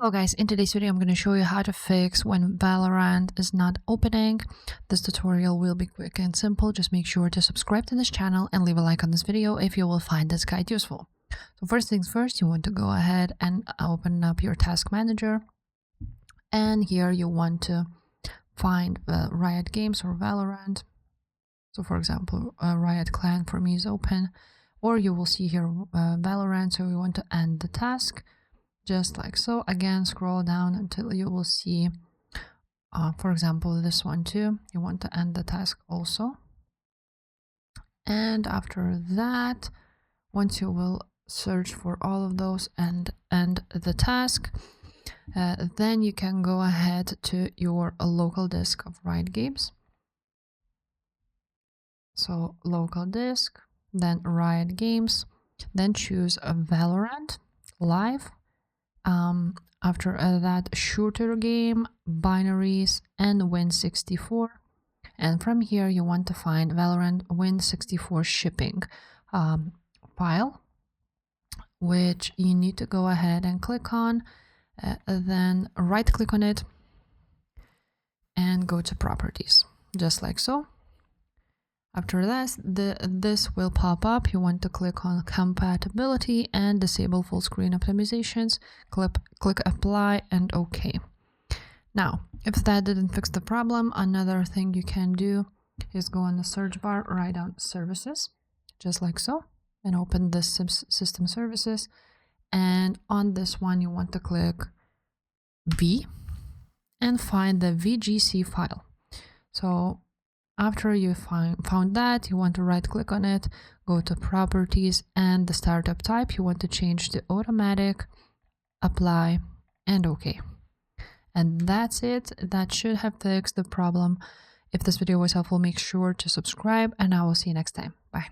Hello guys, in today's video I'm going to show you how to fix when Valorant is not opening. This tutorial will be quick and simple. Just make sure to subscribe to this channel and leave a like on this video if you will find this guide useful. So first things first, you want to go ahead and open up your task manager, and here you want to find Riot Games or Valorant. So for example, Riot Clan for me is open, or you will see here Valorant, so we want to end the task. Just like so. Again, scroll down until you will see, for example, this one too. You want to end the task also. And after that, once you will search for all of those and end the task, then you can go ahead to your local disk of Riot Games. So local disk, then Riot Games, then choose a Valorant Live. After that, shooter game, binaries, and Win64. And from here you want to find Valorant Win64 shipping file, which you need to go ahead and click on, then right click on it and go to properties, just like so. After this, this will pop up. You want to click on compatibility and disable full screen optimizations. Click apply and OK. Now, if that didn't fix the problem, another thing you can do is go on the search bar, write down services, just like so, and open this system services. And on this one, you want to click V and find the VGC file. So after you found that, you want to right click on it, go to properties, and the startup type you want to change to automatic, apply, and OK. And that's it. That should have fixed the problem. If this video was helpful, make sure to subscribe, and I will see you next time. Bye.